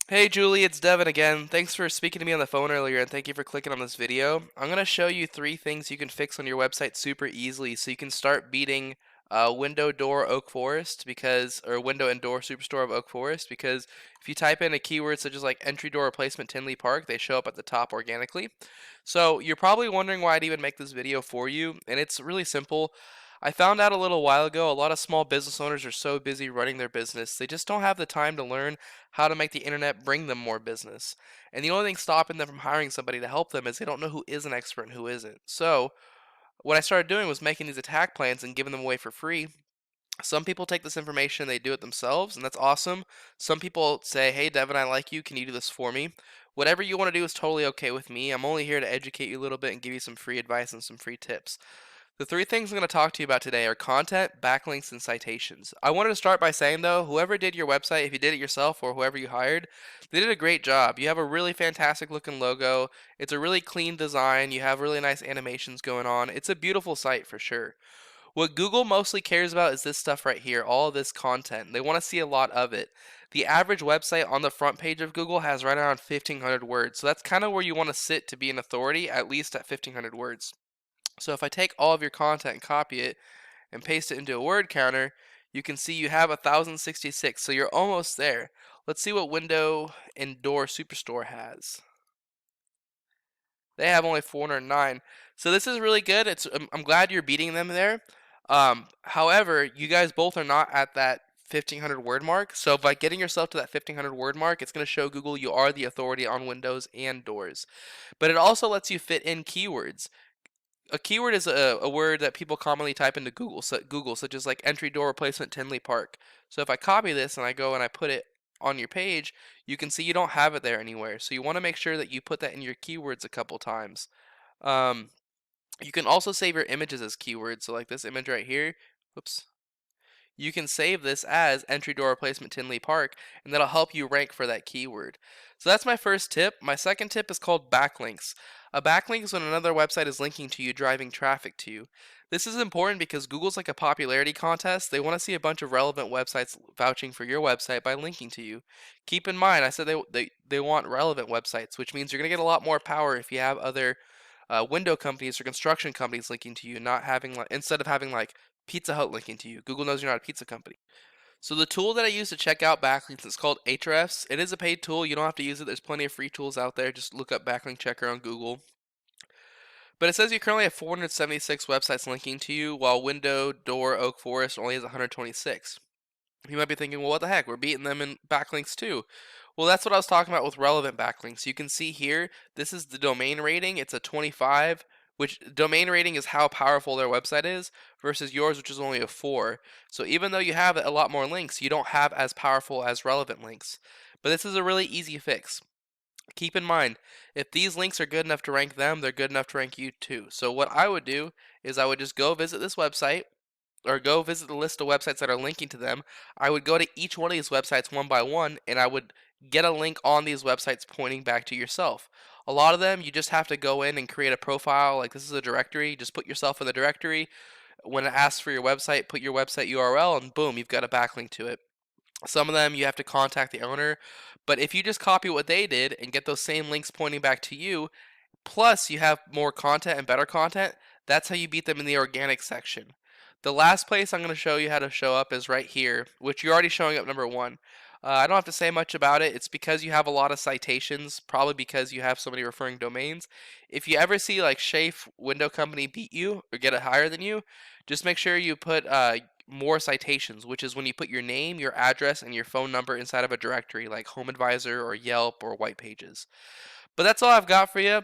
Hey Julie, it's Devin again. Thanks for speaking to me on the phone earlier and thank you for clicking on this video. I'm going to show you three things you can fix on your website super easily so you can start beating window door oak forest or window and door superstore of oak forest because if you type in a keyword such as like entry door replacement Tinley Park, they show up at the top organically. So you're probably wondering why I'd even make this video for you, and it's really simple. I found out a little while ago a lot of small business owners are so busy running their business, they just don't have the time to learn how to make the internet bring them more business. And the only thing stopping them from hiring somebody to help them is they don't know who is an expert and who isn't. So, what I started doing was making these attack plans and giving them away for free. Some people take this information and they do it themselves, and that's awesome. Some people say, "Hey, Devin, I like you. Can you do this for me?" Whatever you want to do is totally okay with me. I'm only here to educate you a little bit and give you some free advice and some free tips. The three things I'm going to talk to you about today are content, backlinks, and citations. I wanted to start by saying, though, whoever did your website, if you did it yourself or whoever you hired, they did a great job. You have a really fantastic looking logo. It's a really clean design. You have really nice animations going on. It's a beautiful site for sure. What Google mostly cares about is this stuff right here, all of this content. They want to see a lot of it. The average website on the front page of Google has right around 1,500 words. So that's kind of where you want to sit to be an authority, at least at 1,500 words. So if I take all of your content and copy it and paste it into a word counter, you can see you have 1,066. So you're almost there. Let's see what window and door superstore has. They have only 409. So this is really good. I'm glad you're beating them there. However, you guys both are not at that 1,500 word mark. So by getting yourself to that 1,500 word mark, it's going to show Google you are the authority on windows and doors. But it also lets you fit in keywords. A keyword is a word that people commonly type into Google, such as like entry door replacement Tinley Park. So if I copy this and I go and I put it on your page, you can see you don't have it there anywhere. So you want to make sure that you put that in your keywords a couple times. Um, you can also save your images as keywords. So like this image right here. Whoops. You can save this as entry door replacement Tinley Park, and that'll help you rank for that keyword. So that's my first tip. My second tip is called backlinks. A backlink is when another website is linking to you, driving traffic to you. This is important because Google's like a popularity contest. They want to see a bunch of relevant websites vouching for your website by linking to you. Keep in mind, I said they want relevant websites, which means you're going to get a lot more power if you have other window companies or construction companies linking to you, not having like instead of having like Pizza Hut linking to you. Google knows you're not a pizza company. So the tool that I use to check out backlinks is called Ahrefs. It is a paid tool. You don't have to use it. There's plenty of free tools out there. Just look up backlink checker on Google. But it says you currently have 476 websites linking to you, while Window, Door, Oak Forest only has 126. You might be thinking, well, what the heck? We're beating them in backlinks too. Well, that's what I was talking about with relevant backlinks. You can see here, this is the domain rating. It's a 25, which domain rating is how powerful their website is, versus yours, which is only a 4. So even though you have a lot more links, you don't have as powerful as relevant links. But this is a really easy fix. Keep in mind, if these links are good enough to rank them, they're good enough to rank you too. So what I would do is I would just go visit this website, or go visit the list of websites that are linking to them. I would go to each one of these websites one by one, and I would get a link on these websites pointing back to yourself. A lot of them, you just have to go in and create a profile. Like this is a directory. Just put yourself in the directory. When it asks for your website, put your website URL, and boom, you've got a backlink to it. Some of them you have to contact the owner, but if you just copy what they did and get those same links pointing back to you, plus you have more content and better content, that's how you beat them in the organic section. The last place I'm going to show you how to show up is right here, which you're already showing up number one. I don't have to say much about it. It's because you have a lot of citations, probably because you have so many referring domains. If you ever see like Shafe Window Company beat you or get it higher than you, just make sure you put more citations, which is when you put your name, your address, and your phone number inside of a directory like Home Advisor or Yelp or White Pages. But that's all I've got for you.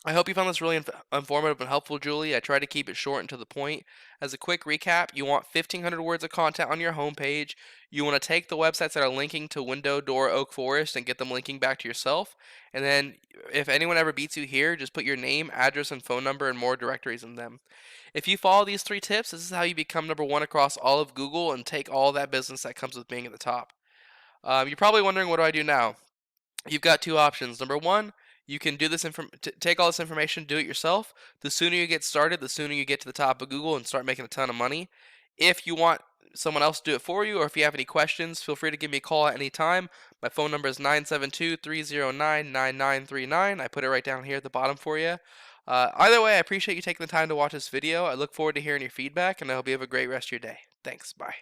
I hope you found this really informative and helpful, Julie. I try to keep it short and to the point. As a quick recap, you want 1,500 words of content on your homepage. You want to take the websites that are linking to Window, Door, Oak Forest and get them linking back to yourself. And then, if anyone ever beats you here, just put your name, address, and phone number and more directories in them. If you follow these three tips, this is how you become number one across all of Google and take all that business that comes with being at the top. You're probably wondering, what do I do now? You've got two options. Number one, you can do this take all this information, do it yourself. The sooner you get started, the sooner you get to the top of Google and start making a ton of money. If you want someone else do it for you, or if you have any questions, feel free to give me a call at any time. My phone number is 972-309-9939. I put it right down here at the bottom for you. Either way, I appreciate you taking the time to watch this video. I look forward to hearing your feedback, and I hope you have a great rest of your day. Thanks. Bye.